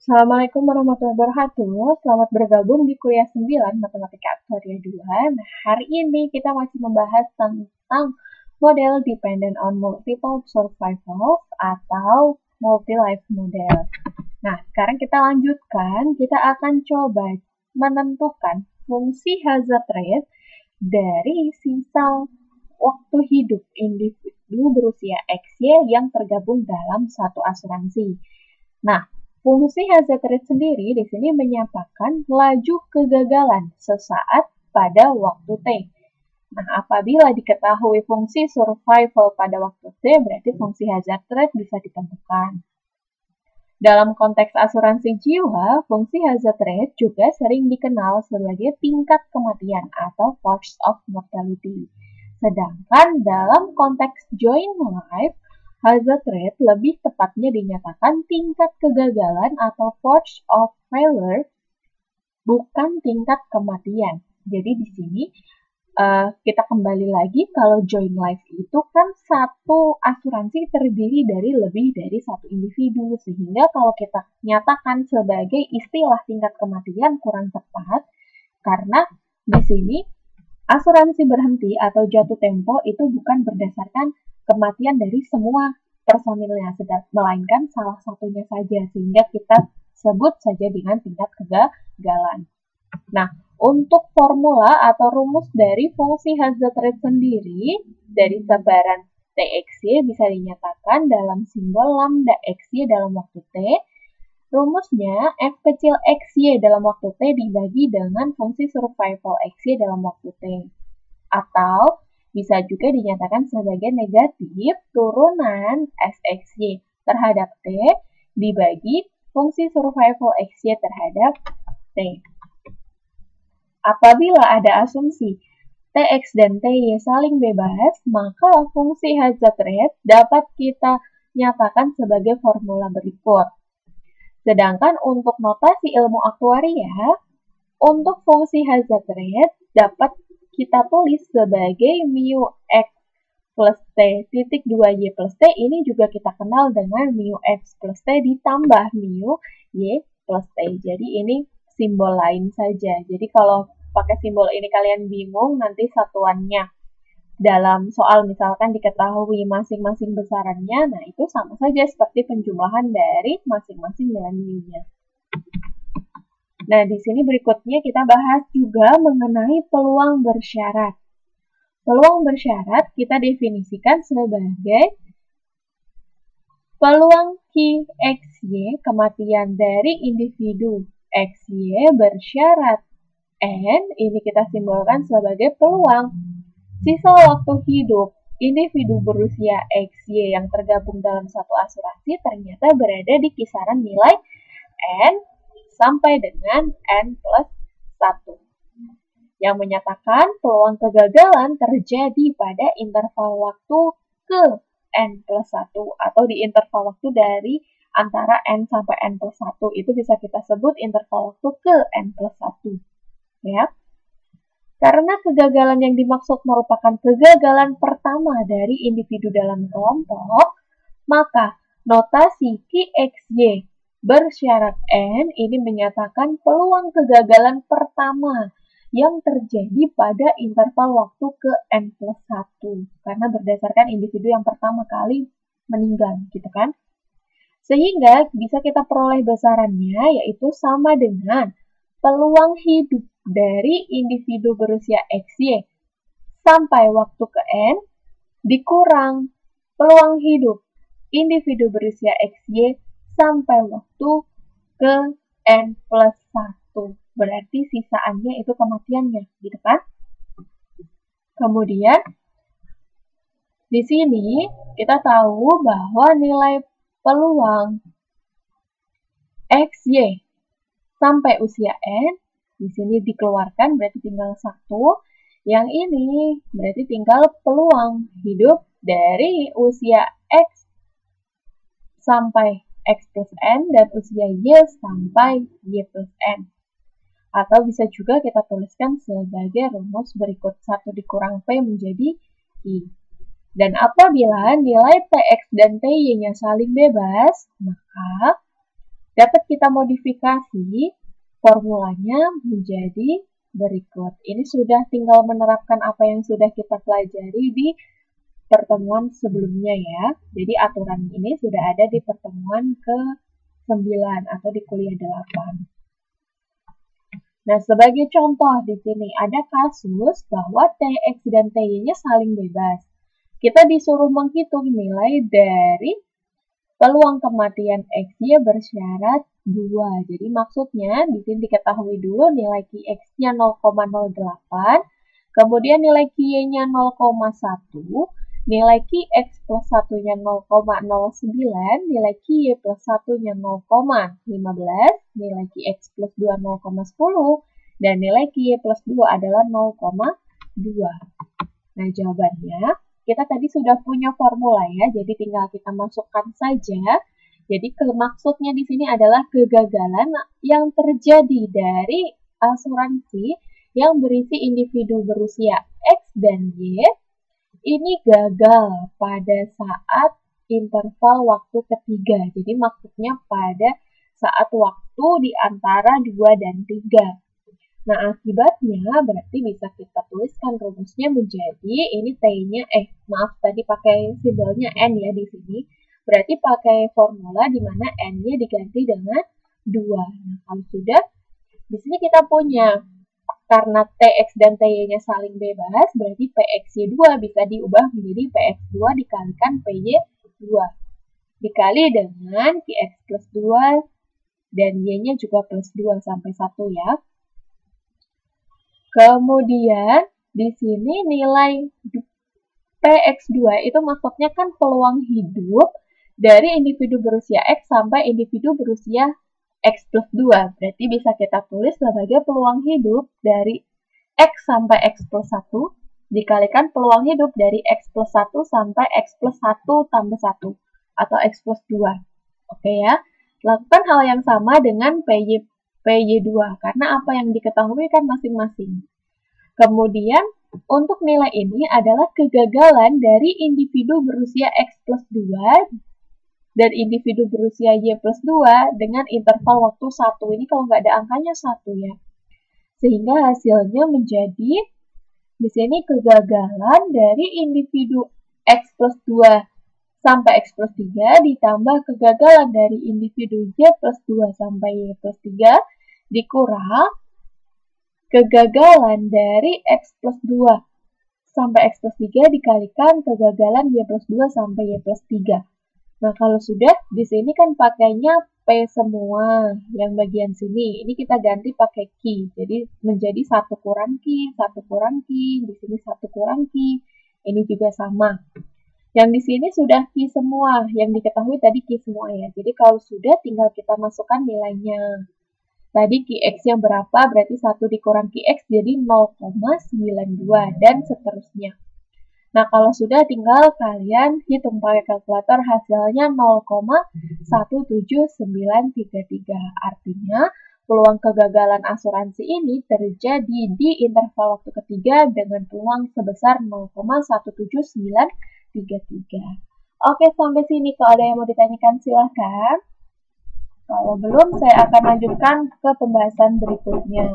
Assalamualaikum warahmatullahi wabarakatuh. Selamat bergabung di kuliah 9 Matematika Aktuaria 2. Nah, hari ini kita masih membahas tentang model dependent on multiple survivals atau multi-life model. Nah, sekarang kita lanjutkan. Kita akan coba menentukan fungsi hazard rate dari sisa waktu hidup individu berusia XY yang tergabung dalam satu asuransi. Nah, fungsi hazard rate sendiri di sini menyatakan laju kegagalan sesaat pada waktu T. Nah, apabila diketahui fungsi survival pada waktu T, berarti fungsi hazard rate bisa ditentukan. Dalam konteks asuransi jiwa, fungsi hazard rate juga sering dikenal sebagai tingkat kematian atau force of mortality. Sedangkan dalam konteks joint life, hazard rate lebih tepatnya dinyatakan tingkat kegagalan atau force of failure, bukan tingkat kematian. Jadi di sini kita kembali lagi, kalau joint life itu kan satu asuransi terdiri dari lebih dari satu individu, sehingga kalau kita nyatakan sebagai istilah tingkat kematian kurang tepat, karena di sini asuransi berhenti atau jatuh tempo itu bukan berdasarkan kematian dari semua personilnya, melainkan salah satunya saja, sehingga kita sebut saja dengan tingkat kegagalan. Nah, untuk formula atau rumus dari fungsi hazard rate sendiri dari sebaran TXY bisa dinyatakan dalam simbol lambda XY dalam waktu T. Rumusnya F kecil XY dalam waktu T dibagi dengan fungsi survival XY dalam waktu T. Atau bisa juga dinyatakan sebagai negatif turunan SXY terhadap T dibagi fungsi survival XY terhadap T. Apabila ada asumsi Tx dan Ty saling bebas, maka fungsi hazard rate dapat kita nyatakan sebagai formula berikut. Sedangkan untuk notasi ilmu aktuaria, untuk fungsi hazard rate dapat kita tulis sebagai mu x plus t titik 2y plus t, ini juga kita kenal dengan mu x plus t ditambah mu y plus t. Jadi ini simbol lain saja. Jadi kalau pakai simbol ini kalian bingung, nanti satuannya dalam soal misalkan diketahui masing-masing besarannya, nah itu sama saja seperti penjumlahan dari masing-masing nilai mu-nya. Nah, di sini berikutnya kita bahas juga mengenai peluang bersyarat. Peluang bersyarat kita definisikan sebagai peluang QXY, kematian dari individu XY bersyarat N, ini kita simbolkan sebagai peluang sisa waktu hidup individu berusia XY yang tergabung dalam satu asuransi ternyata berada di kisaran nilai N sampai dengan N plus 1. Yang menyatakan peluang kegagalan terjadi pada interval waktu ke N plus 1 atau di interval waktu dari antara N sampai N plus 1 itu bisa kita sebut interval waktu ke N plus 1. Ya. Karena kegagalan yang dimaksud merupakan kegagalan pertama dari individu dalam kelompok, maka notasi QXY bersyarat N ini menyatakan peluang kegagalan pertama yang terjadi pada interval waktu ke N plus 1. Karena berdasarkan individu yang pertama kali meninggal, gitu kan? Sehingga bisa kita peroleh besarannya yaitu sama dengan peluang hidup dari individu berusia XY sampai waktu ke N dikurang peluang hidup individu berusia XY sampai waktu ke N plus 1. Berarti sisaannya itu kematiannya, gitu kan? Kemudian, di sini kita tahu bahwa nilai peluang XY sampai usia N, di sini dikeluarkan berarti tinggal 1. Yang ini berarti tinggal peluang hidup dari usia X sampai X plus N dan usia Y sampai Y plus N. Atau bisa juga kita tuliskan sebagai rumus berikut 1 dikurang P menjadi I. Dan apabila nilai Tx dan Ty-nya saling bebas, maka dapat kita modifikasi formulanya menjadi berikut. Ini sudah tinggal menerapkan apa yang sudah kita pelajari di pertemuan sebelumnya ya. Jadi aturan ini sudah ada di pertemuan ke-9 atau di kuliah 8. Nah, sebagai contoh di sini ada kasus bahwa TX dan TY-nya saling bebas. Kita disuruh menghitung nilai dari peluang kematian X-nya bersyarat 2. Jadi maksudnya di sini diketahui dulu nilai QX-nya 0,08, kemudian nilai QY-nya 0,1, nilai QX plus 1-nya 0,09, nilai QY plus 1-nya 0,15, nilai QX plus 2 0,10, dan nilai QY plus 2 adalah 0,2. Nah, jawabannya kita tadi sudah punya formula ya, jadi tinggal kita masukkan saja. Jadi maksudnya di sini adalah kegagalan yang terjadi dari asuransi yang berisi individu berusia X dan Y ini gagal pada saat interval waktu ketiga. Jadi maksudnya pada saat waktu di antara 2 dan 3. Nah, akibatnya berarti bisa kita tuliskan rumusnya menjadi ini T-nya, tadi pakai simbolnya N ya di sini. Berarti pakai formula di mana N-nya diganti dengan 2. Nah, kalau sudah, di sini kita punya karena TX dan TY-nya saling bebas, berarti PXY2 bisa diubah menjadi PX2 dikalikan PY2. Dikali dengan QX plus 2 dan Y-nya juga plus 2 sampai 1 ya. Kemudian di sini nilai PX2 itu maksudnya kan peluang hidup dari individu berusia X sampai individu berusia X plus 2. Berarti bisa kita tulis sebagai peluang hidup dari X sampai X plus 1 dikalikan peluang hidup dari X plus 1 sampai X plus 1 tambah 1 atau X plus 2. Oke ya. Lakukan hal yang sama dengan PY2 karena apa yang diketahui kan masing-masing. Kemudian untuk nilai ini adalah kegagalan dari individu berusia X plus 2 dan individu berusia Y plus 2 dengan interval waktu 1. Ini kalau nggak ada angkanya 1 ya. Sehingga hasilnya menjadi di sini kegagalan dari individu X plus 2 sampai X plus 3 ditambah kegagalan dari individu Y plus 2 sampai Y plus 3 dikurang kegagalan dari X plus 2 sampai X plus 3 dikalikan kegagalan Y plus 2 sampai Y plus 3. Nah, kalau sudah, di sini kan pakainya P semua, yang bagian sini. Ini kita ganti pakai Q. Jadi, menjadi 1 kurang Q, 1 kurang Q, di sini 1 kurang Q. Ini juga sama. Yang di sini sudah Q semua, yang diketahui tadi Q semua ya. Jadi, kalau sudah, tinggal kita masukkan nilainya. Tadi QX-nya berapa, berarti 1 dikurang QX jadi 0,92, dan seterusnya. Nah, kalau sudah tinggal kalian hitung pakai kalkulator hasilnya 0,17933. Artinya, peluang kegagalan asuransi ini terjadi di interval waktu ketiga dengan peluang sebesar 0,17933. Oke, sampai sini. Kalau ada yang mau ditanyakan silahkan. Kalau belum, saya akan lanjutkan ke pembahasan berikutnya.